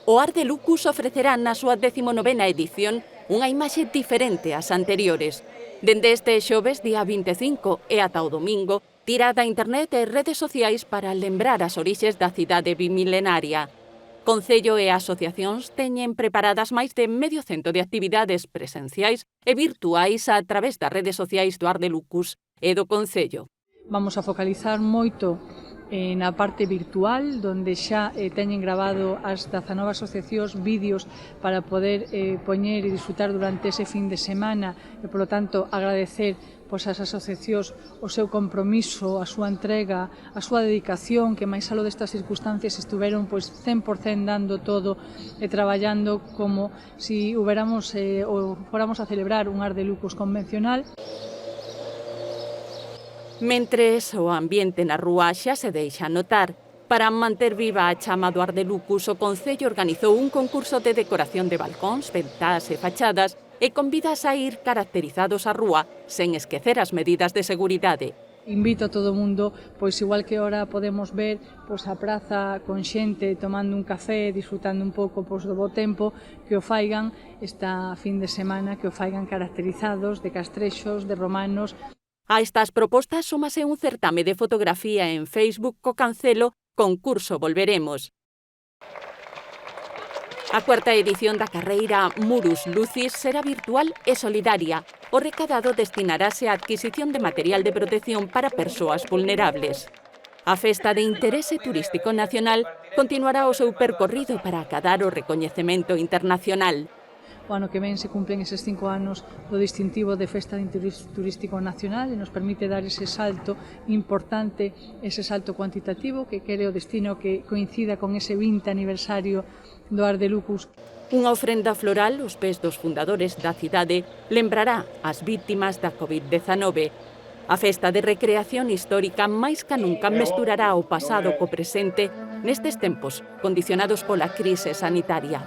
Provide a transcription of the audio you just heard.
O Ar de Lucus ofrecerá na súa 19ª edición unha imaxe diferente ás anteriores. Dende este xoves, día 25, e ata o domingo, tira da internet e redes sociais para lembrar as orixes da cidade bimilenaria. Concello e asociacións teñen preparadas máis de medio cento de actividades presenciais e virtuais a través das redes sociais do Ar de Lucus e do Concello. Vamos a focalizar moito na parte virtual, donde xa teñen grabado as 19 asociacións vídeos para poder poñer e disfrutar durante ese fin de semana e, polo tanto, agradecer ás asociacións o seu compromiso, a súa entrega, a súa dedicación, que máis aló destas circunstancias estuveron 100% dando todo e traballando como se fóramos a celebrar un Ar de Lucus convencional. Mentres o ambiente na rúa xa se deixa notar. Para manter viva a chama do Ar de Lucus, o Concello organizou un concurso de decoración de balcóns, ventás e fachadas e convida a saír caracterizados á rúa, sen esquecer as medidas de seguridade. Invito a todo o mundo, igual que ahora podemos ver a praza con xente tomando un café, disfrutando un pouco do bo tempo, que o faigan esta fin de semana, que o faigan caracterizados de castrexos, de romanos. A estas propostas súmase un certame de fotografía en Facebook co cancelo Concurso Volveremos. A cuarta edición da carreira Murus Lucis será virtual e solidaria. O recadado destinarase á adquisición de material de protección para persoas vulnerables. A Festa de Interese Turístico Nacional continuará o seu percorrido para acadar o recoñecemento internacional. O ano que ven se cumplen eses 5 anos do distintivo de Festa de Interese Turístico Nacional e nos permite dar ese salto importante, ese salto cuantitativo que quere o destino que coincida con ese 20 aniversario do Ar de Lucus. Unha ofrenda floral aos pés dos fundadores da cidade lembrará as vítimas da Covid-19. A Festa de Recreación Histórica máis ca nunca mesturará o pasado co presente nestes tempos condicionados pola crise sanitaria.